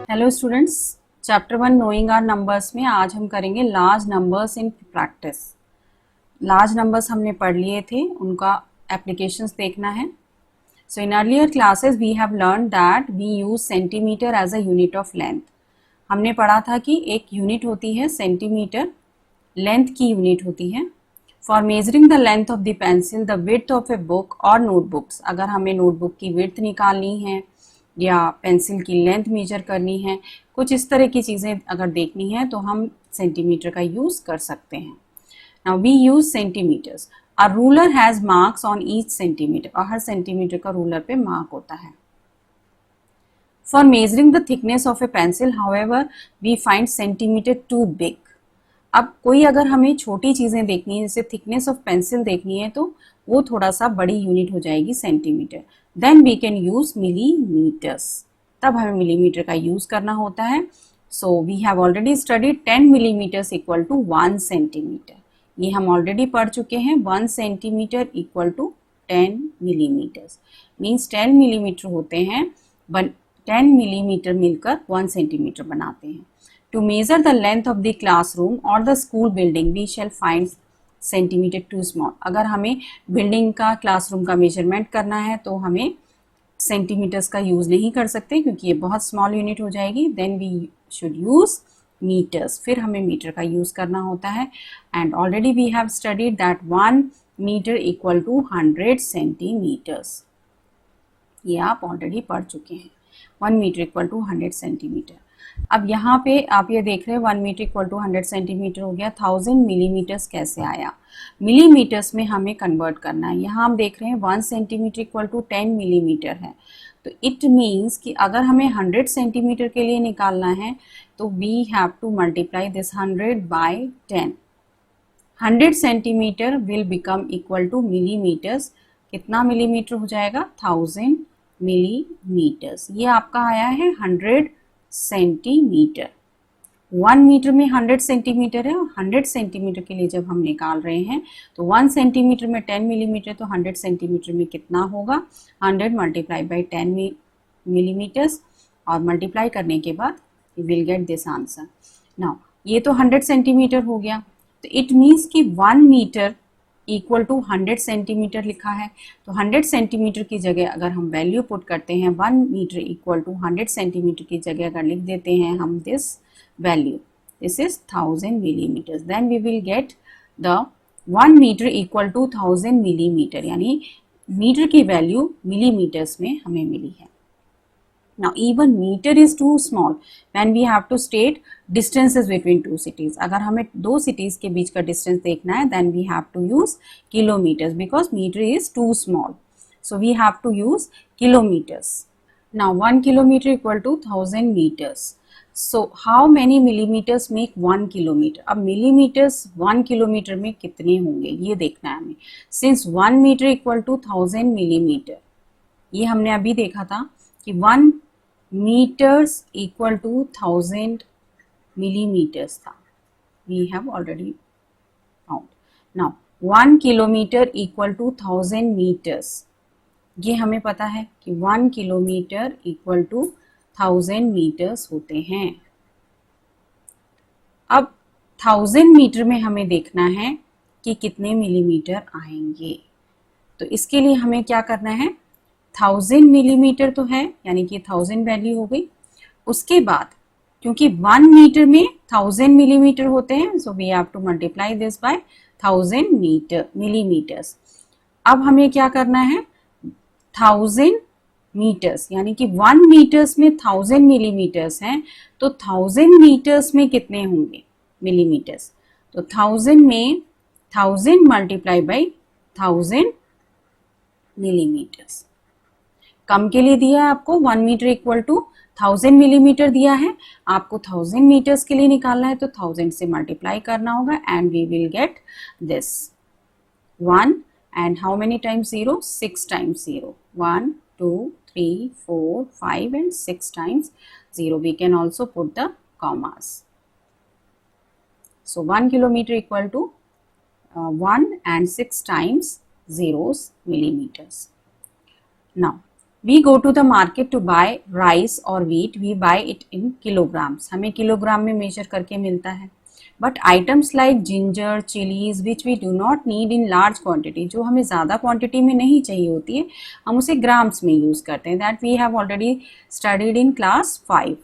Hello students, chapter 1 knowing our numbers में आज हम करेंगे large numbers in practice. Large numbers हमने पढ़ लिए थे, उनका एप्लीकेशंस देखना है। So in earlier classes we have learn that we use centimetre as a unit of length. हमने पढ़ा था कि एक यूनिट होती है सेंटीमीटर, लेंथ की यूनिट होती है। For measuring the length of the pencil, the width of a book और नोटबुक्स, अगर हमें नोटबुक की विड्थ निकालनी है या पेंसिल की लेंथ मेजर करनी है, कुछ इस तरह की चीज़ें अगर देखनी है तो हम सेंटीमीटर का यूज़ कर सकते हैं। Now we use centimetres. A ruler has marks on each centimetre, और हर सेंटीमीटर का रूलर पे मार्क होता है। For measuring the thickness of a pencil, however we find centimetre too big. अब कोई अगर हमें छोटी चीज़ें देखनी है, जैसे थिकनेस ऑफ पेंसिल देखनी है, तो वो थोड़ा सा बड़ी यूनिट हो जाएगी centimetre. Then we can use millimetres, तब हमें मिलीमीटर का यूज करना होता है। So we have already studied 10 millimetres equal to 1 centimetre. ये हम ऑलरेडी पढ़ चुके हैं। 1 centimetre equal to 10 millimetres, means 10 millimetre होते हैं, 10 मिलीमीटर मिलकर 1 सेंटीमीटर बनाते हैं। To measure the length of the classroom or the school building, we shall find centimeter too small. अगर हमें बिल्डिंग का, क्लासरूम का मेजरमेंट करना है तो हमें सेंटीमीटर्स का यूज़ नहीं कर सकते क्योंकि ये बहुत स्मॉल यूनिट हो जाएगी। Then we should use metres, फिर हमें मीटर का यूज़ करना होता है। And already we have studied that 1 metre equal to 100 centimetres. ये आप ऑलरेडी पढ़ चुके हैं। 1 मीटर इक्वल टू 100 सेंटीमीटर। अब यहाँ पे आप ये देख रहे हैं 1 मीटर इक्वल टू 100 सेंटीमीटर हो गया। 1000 मिलीमीटर्स कैसे आया? मिलीमीटर्स में हमें कन्वर्ट करना है। यहाँ हम देख रहे हैं 1 सेंटीमीटर इक्वल टू 10 मिलीमीटर है, तो इट मीन्स कि अगर हमें 100 सेंटीमीटर के लिए निकालना है तो we have to multiply this 100 by 10। 100 centimetre will become equal to millimetres. कितना मिलीमीटर हो जाएगा? 1000 मिलीमीटर्स। ये आपका आया है 100 सेंटीमीटर। 1 मीटर में 100 सेंटीमीटर है, और 100 सेंटीमीटर के लिए जब हम निकाल रहे हैं तो 1 सेंटीमीटर में 10 मिलीमीटर, तो 100 सेंटीमीटर में कितना होगा? 100 मल्टीप्लाई बाई 10 मिलीमीटर्स, और मल्टीप्लाई करने के बाद you will get this answer. Now ये तो 100 सेंटीमीटर हो गया, तो इट मीन्स कि 1 मीटर इक्वल टू 100 सेंटीमीटर लिखा है। तो 100 सेंटीमीटर की जगह अगर हम वैल्यू पुट करते हैं, 1 मीटर इक्वल टू 100 सेंटीमीटर की जगह अगर लिख देते हैं हम this value, this is 1000 millimetres, then we will get the 1 metre equal to 1000 millimetre, यानी मीटर की वैल्यू मिलीमीटर्स में हमें मिली है। Now even meter is too small when we have to state distances between two cities. अगर हमें दो cities के बीच का distance देखना है then we have to use kilometers because meter is too small. So we have to use kilometers. Now 1 kilometer equal to 1000 meters. So how many millimeters make 1 kilometer? अब millimeters 1 kilometer में कितने होंगे ये देखना है हमें। Since 1 meter equal to 1000 millimeter, ये हमने अभी देखा था कि 1 meters equal to 1000 millimeters था, we have already found. Now 1 kilometer equal to 1000 meters, ये हमें पता है कि 1 किलोमीटर इक्वल टू 1000 मीटर्स होते हैं। अब 1000 मीटर में हमें देखना है कि कितने मिलीमीटर आएंगे, तो इसके लिए हमें क्या करना है? 1000 मिलीमीटर तो है, यानी कि 1000 वैल्यू हो गई। उसके बाद क्योंकि 1 मीटर में 1000 मिलीमीटर होते हैं, so we have to multiply this by 1000 millimetres. अब हमें क्या करना है? 1000 मीटर्स, यानी कि 1 मीटर्स में 1000 मिलीमीटर्स हैं, तो 1000 मीटर्स में कितने होंगे मिलीमीटर्स? तो 1000 में 1000 मल्टीप्लाई बाय 1000 मिलीमीटर्स। कम के लिए दिया है आपको 1 मीटर इक्वल टू 1000 मिलीमीटर दिया है, आपको 1000 मीटर्स के लिए निकालना है तो 1000 से मल्टीप्लाई करना होगा and we will get this 1 and how many times 0? 6 times 0, 1 2 3 4 5 and 6 times 0. We can also put the commas. So 1 kilometer equal to 1 and 6 times zeros millimeters. Now we go to the market to buy rice और wheat, we buy it in kilograms, हमें kilogram में measure करके मिलता है. But items like ginger, chillies which we do not need in large quantity, जो हमें ज़्यादा quantity में नहीं चाहिए होती है, हम उसे ग्राम्स में यूज़ करते हैं. That we have already studied in class 5.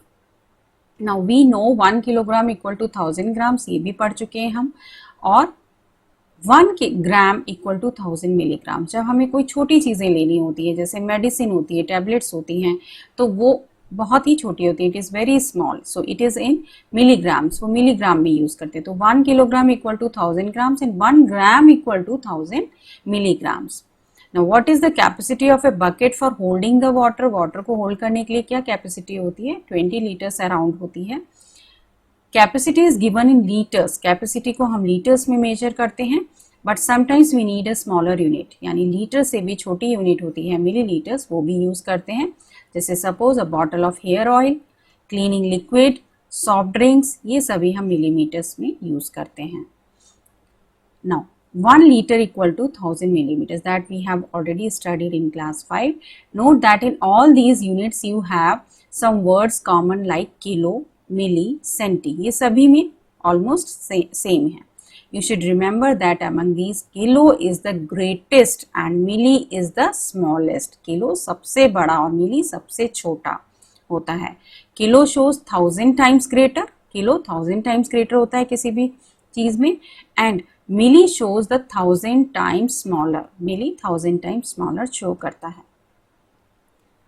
Now we know 1 kilogram equal to 1000 grams, ये भी पढ़ चुके हैं हम. और 1 ग्राम इक्वल टू 1000 मिलीग्राम. जब हमें कोई छोटी चीज़ें लेनी होती है, जैसे मेडिसिन होती है, टैबलेट्स होती हैं, तो वो बहुत ही छोटी होती है, it is very small, so it is in milligrams, वो मिलीग्राम में यूज़ करते हैं. तो 1 kilogram equal to 1000 grams and 1 gram equal to 1000 milligrams. Now what is the capacity of a bucket for holding the water, water को hold करने के लिए क्या कैपेसिटी होती है, 20 लीटर्स अराउंड होती है. Capacity is given in litres, capacity को हम लीटर्स में मेजर करते हैं, but sometimes we need a smaller unit, यानी लीटर से भी छोटी यूनिट होती है मिलीलीटर्स, वो भी यूज़ करते हैं. जैसे suppose a bottle of hair oil, cleaning liquid, soft drinks, ये सभी हम मिलीमीटर्स में यूज़ करते हैं. Now 1 liter equal to 1000 millimeters, that we have already studied in class 5. Note that in all these units you have some words common like kilo, milli, centi. ये सभी में almost same है. You should remember that among these kilo is the greatest and milli is the smallest. Kilo सबसे बड़ा और milli सबसे छोटा होता है. Kilo shows 1000 times greater. Kilo 1000 times greater होता है किसी भी चीज़ में. And milli shows the 1000 times smaller. milli 1000 times smaller show करता है.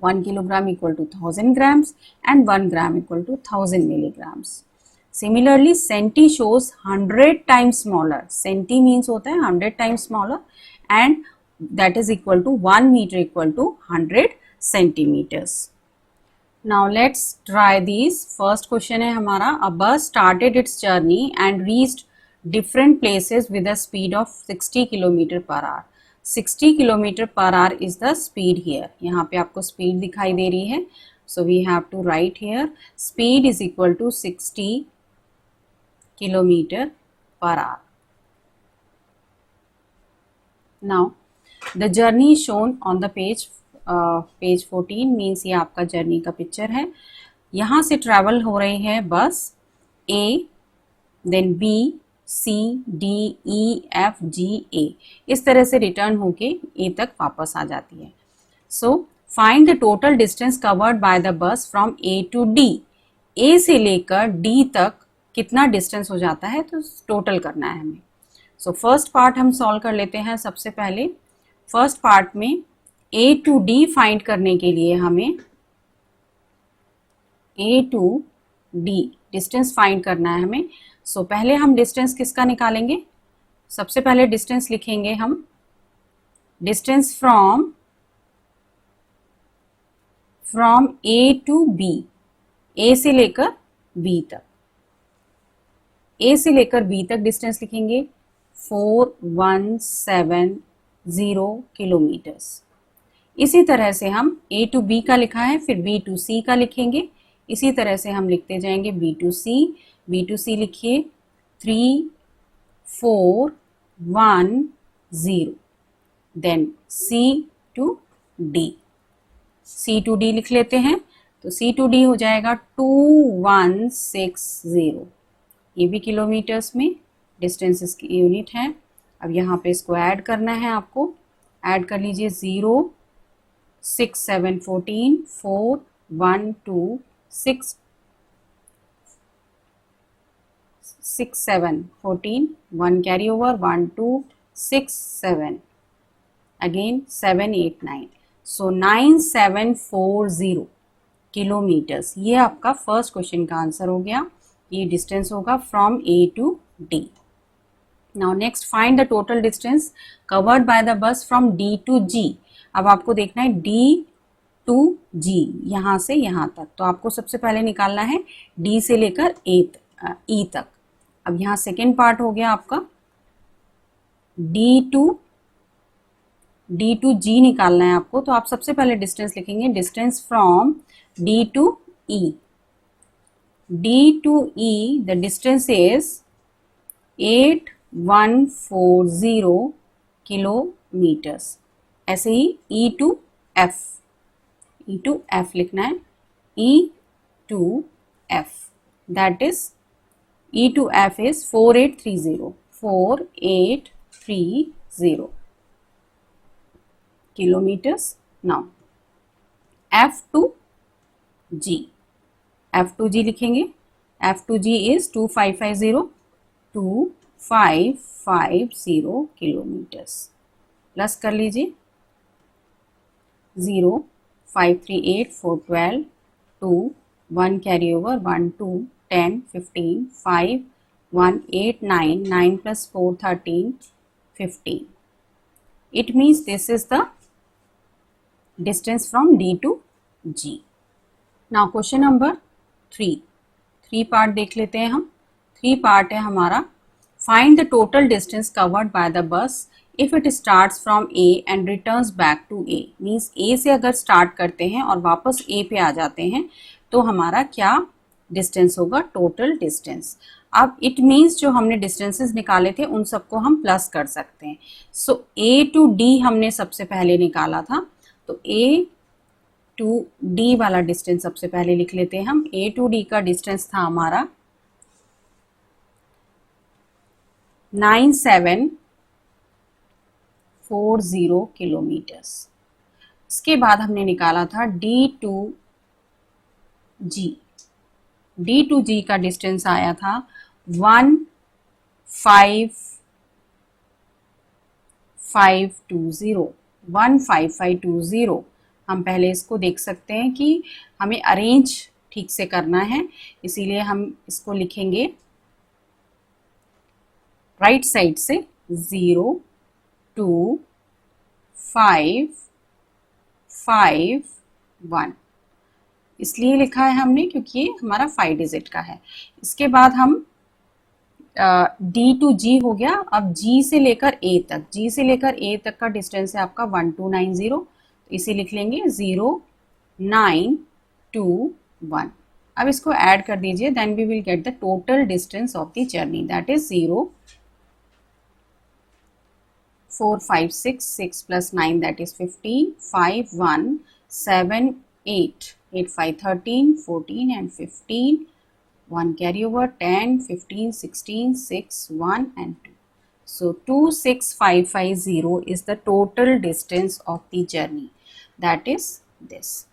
1 kilogram equal to 1000 grams and 1 gram equal to 1000 milligrams. Similarly, centi shows 100 times smaller. Centi means होता है 100 times smaller and that is equal to 1 meter equal to 100 centimeters. Now let's try these. First question है हमारा, a bus started its journey and reached different places with a speed of 60 km per hour. 60 km per hour is the speed here. यहाँ पे आपको speed दिखाई दे रही है. So we have to write here speed is equal to 60 km per hour. Now the journey is shown on the page 14 means ये आपका journey का picture है. यहाँ से ट्रैवल हो रही है बस A, then B, C, D, E, F, G, A. इस तरह से रिटर्न होके A तक वापस आ जाती है. So find the total distance covered by the bus from A to D. A से लेकर D तक कितना डिस्टेंस हो जाता है, तो टोटल करना है हमें. सो फर्स्ट पार्ट हम सॉल्व कर लेते हैं. सबसे पहले फर्स्ट पार्ट में A टू D फाइंड करने के लिए हमें A to D distance find करना है हमें. सो पहले हम डिस्टेंस किसका निकालेंगे, सबसे पहले डिस्टेंस लिखेंगे हम, distance from A to B, A से लेकर B तक. A से लेकर B तक डिस्टेंस लिखेंगे 4170 किलोमीटर्स. इसी तरह से हम A टू B का लिखा है, फिर B टू C का लिखेंगे. इसी तरह से हम लिखते जाएंगे B to C. B to C लिखिए 3410, then C to D. C to D लिख लेते हैं, तो C टू D हो जाएगा 2160. ये भी किलोमीटर्स में डिस्टेंस इसकी यूनिट है. अब यहाँ पे इसको ऐड करना है आपको. ऐड कर लीजिए 0 6 7 14 4 1 2 6 6 7 14 1 carry over 1 2 6 7 again 7 8 9. सो 9740 किलोमीटर्स. ये आपका फर्स्ट क्वेश्चन का आंसर हो गया. ये डिस्टेंस होगा from A to D. Now next find the total distance covered by the bus from D to G. अब आपको देखना है D टू G, यहाँ से यहाँ तक. तो आपको सबसे पहले निकालना है D से लेकर E तक. अब यहाँ सेकेंड पार्ट हो गया आपका D टू G निकालना है आपको. तो आप सबसे पहले डिस्टेंस लिखेंगे, distance from D to E. D to E the distance is 8140 kilometres. ऐसे ही E to F E to F लिखना है, E to F, that is E to F is 4830, 4830 kilometres. Now F to G, F to G लिखेंगे, F to G is 2550, 2550 kilometres. Plus कर लीजिए 0, 5, 3, 8, 4, 12, 2, 1 carry over, 1, 2, 10, 15, 5, 1, 8, 9, 9 plus 4, 13, 15. It means this is the distance from D to G. Now question number 3. 3 part देख लेते हैं हम. 3 part है हमारा. Find the total distance covered by the bus if it starts from A and returns back to A. Means A से अगर start करते हैं और वापस A पे आ जाते हैं तो हमारा क्या distance होगा? total distance. अब it means जो हमने distances निकाले थे उन सबको हम प्लस कर सकते हैं. So A to D हमने सबसे पहले निकाला था, तो A to D वाला डिस्टेंस सबसे पहले लिख लेते हैं हम. A to D का डिस्टेंस था हमारा 9740 किलोमीटर्स. इसके बाद हमने निकाला था D to G. D to G का डिस्टेंस आया था 15520. हम पहले इसको देख सकते हैं कि हमें अरेंज ठीक से करना है, इसीलिए हम इसको लिखेंगे राइट साइड से 0, 2, 5, 5, 1. इसलिए लिखा है हमने क्योंकि ये हमारा 5 डिजिट का है. इसके बाद हम D to G हो गया. अब G से लेकर A तक, G से लेकर A तक का डिस्टेंस है आपका 1290. इसे लिख लेंगे 0, 9, 2, 1. अब इसको ऐड कर दीजिए, then we will get the total distance of the journey, that is 0, 4, 5, 6, 6 plus 9 that is 15, 5, 1, 7, 8, 8, 5, 13, 14 and 15, 1 carry over, 10, 15, 16, 6, 1 and 2. So 26550 is the total distance of the journey, that is this.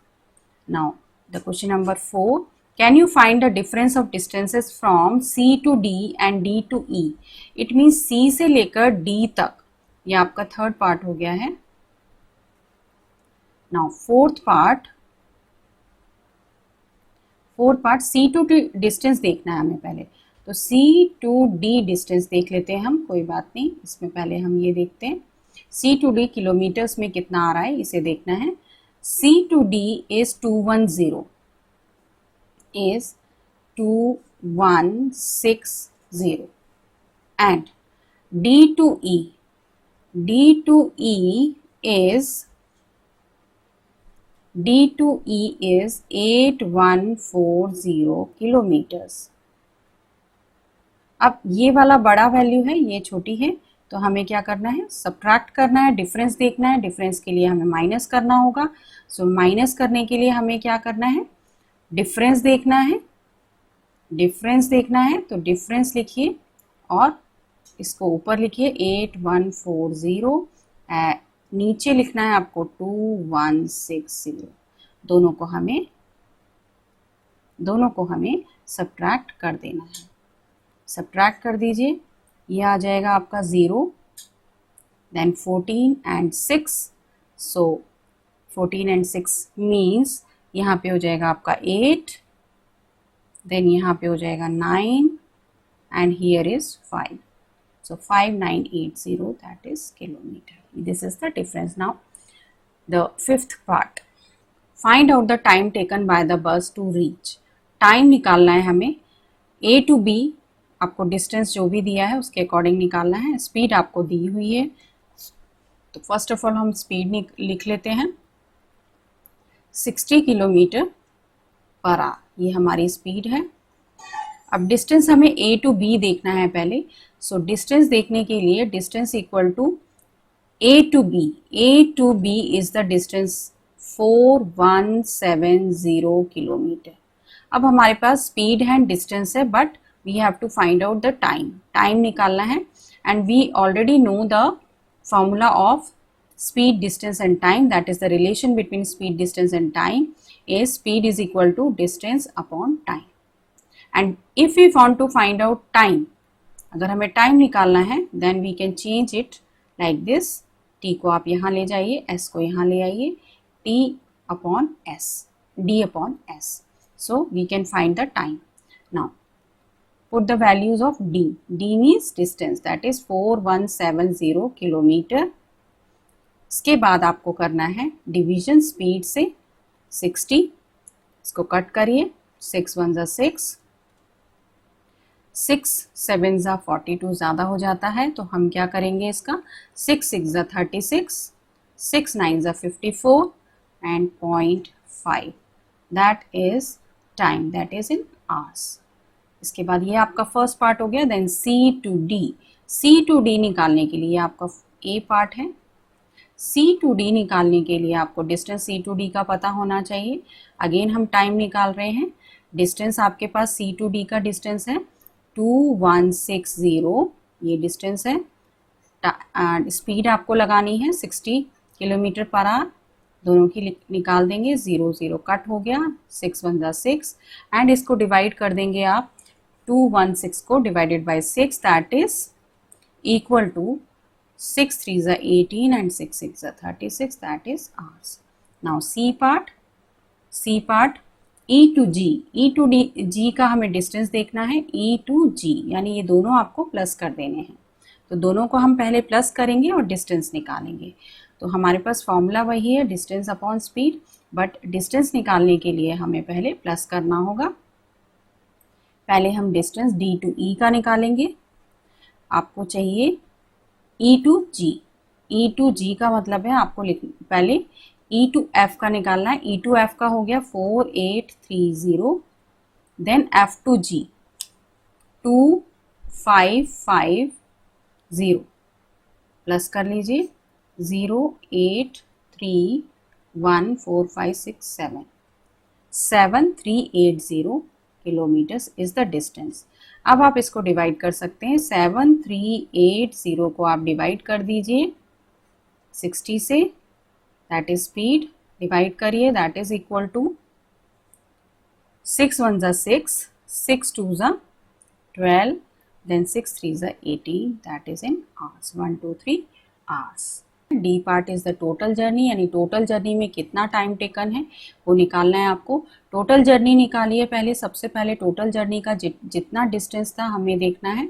Now the question number 4, can you find the difference of distances from C to D and D to E? It means C से लेकर D तक, ये आपका third part हो गया है. Now fourth part C to D distance देखना है हमें पहले, तो C to D डिस्टेंस देख लेते हैं हम, कोई बात नहीं. इसमें पहले हम ये देखते हैं C to D किलोमीटर्स में कितना आ रहा है, इसे देखना है. C to D is 210, is 2160 and D to E is 8140 kilometres. अब ये वाला बड़ा वैल्यू है, ये छोटी है, तो हमें क्या करना है? सब्ट्रैक्ट करना है, डिफरेंस देखना है. डिफरेंस के लिए हमें माइनस करना होगा. सो माइनस करने के लिए हमें क्या करना है? डिफरेंस देखना है. डिफरेंस देखना है तो डिफरेंस लिखिए और इसको ऊपर लिखिए 8140, नीचे लिखना है आपको 2160. दोनों को हमें सब्ट्रैक्ट कर देना है. सब्ट्रैक्ट कर दीजिए, ये आ जाएगा आपका 0, then 14 and 6. So 14 and 6 means यहाँ पे हो जाएगा आपका 8, देन यहाँ पे हो जाएगा 9 and here is 5. So 5980, that is kilometer. This is the difference. Now the fifth part, find out the time taken by the bus to reach. Time निकालना है हमें. A to B आपको डिस्टेंस जो भी दिया है उसके अकॉर्डिंग निकालना है. स्पीड आपको दी हुई है, तो फर्स्ट ऑफ ऑल हम स्पीड लिख लेते हैं 60 किलोमीटर पर आवर. ये हमारी स्पीड है. अब डिस्टेंस हमें A to B देखना है पहले. सो डिस्टेंस देखने के लिए distance equal to A to B. A to B is the distance 4170 kilometre. अब हमारे पास स्पीड है, डिस्टेंस है, but we have to find out the time. Time निकालना है and we already know the formula of speed, distance and time, that is the relation between speed, distance and time is speed is equal to distance upon time. And if we want to find out time, अगर हमें time निकालना है then we can change it like this. t को आप यहाँ ले जाइए, s को यहाँ ले आइए, t upon s, d upon s. So we can find the time. Now put the values of d. d means distance, that is 4170 kilometer. इसके बाद आपको करना है डिवीजन स्पीड से 60, इसको कट करिए, 6 1 जा 6, 6 7 जा 42 ज़्यादा हो जाता है, तो हम क्या करेंगे इसका 6 6 जा 36, 6 9 जा 54 and 0.5, that is time, that is in hours. इसके बाद ये आपका फर्स्ट पार्ट हो गया। Then C to D, C to D निकालने के लिए आपका A पार्ट है। C to D निकालने के लिए आपको डिस्टेंस C to D का पता होना चाहिए। अगेन हम टाइम निकाल रहे हैं। डिस्टेंस आपके पास C to D का डिस्टेंस है 2160, ये डिस्टेंस है। स्पीड आपको लगानी है 60 किलोमीटर पर आवर, दोनों की निकाल देंगे, 0 0 कट हो गया, 6 1 जा 6 एंड इसको डिवाइड कर देंगे आप 216 को divided by 6, that is equal to 6 3 जा 18 and 6 6 जा 36, that is hours. Now C part E to G, E to D, G का हमें डिस्टेंस देखना है, E to G यानी ये दोनों आपको प्लस कर देने हैं। तो दोनों को हम पहले प्लस करेंगे और डिस्टेंस निकालेंगे। तो हमारे पास फॉर्मूला वही है, distance upon speed, but distance निकालने के लिए हमें पहले प्लस करना होगा। पहले हम डिस्टेंस D to E का निकालेंगे। आपको चाहिए E to G, E to G का मतलब है आपको पहले E to F का निकालना है। E to F का हो गया 4830, then F to G 2550, plus कर लीजिए 0831456 7380 किलोमीटर्स इज द डिस्टेंस। अब आप इसको डिवाइड कर सकते हैं, 7380 को आप डिवाइड कर दीजिए 60 से, दैट इज स्पीड, डिवाइड करिए, दैट इज इक्वल टू 6 1 जा 6, 6 2 जा 12, देन 6 3 जा 18, that is in hours, 123 hours. D part is the total journey, यानी टोटल जर्नी में कितना टाइम टेकन है वो निकालना है आपको। टोटल जर्नी निकालिए पहले, सबसे पहले टोटल जर्नी का जितना डिस्टेंस था हमें देखना है।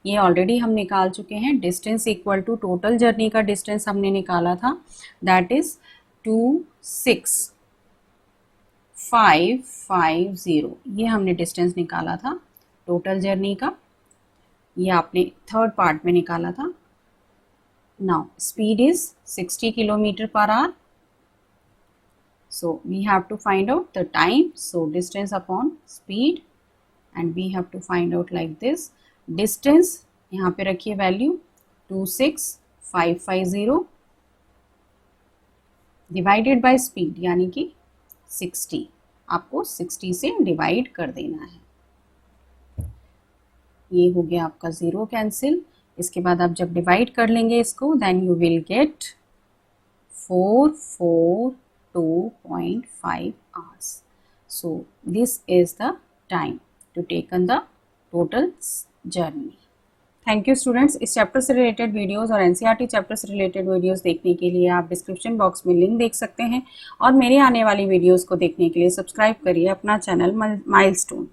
ये ऑलरेडी हम निकाल चुके हैं। Distance equal to total journey का डिस्टेंस हमने निकाला था, दैट इज 26550, ये हमने डिस्टेंस निकाला था टोटल जर्नी का। ये आपने थर्ड पार्ट में निकाला था। Now speed is 60 kilometer per hour, so we have to find out the time, so distance upon speed, and we have to find out like this. Distance यहाँ पे रखिए value 26550 divided by speed यानी कि 60, आपको 60 से divide कर देना है। ये हो गया आपका 0 कैंसिल। इसके बाद आप जब डिवाइड कर लेंगे इसको, then you will get 442.5 hours. So this is the time to taken the total journey. Thank you students. इस चैप्टर से रिलेटेड वीडियोस और एनसीईआरटी चैप्टर से रिलेटेड वीडियोस देखने के लिए आप डिस्क्रिप्शन बॉक्स में लिंक देख सकते हैं, और मेरे आने वाली वीडियोस को देखने के लिए सब्सक्राइब करिए अपना चैनल माइलस्टोन।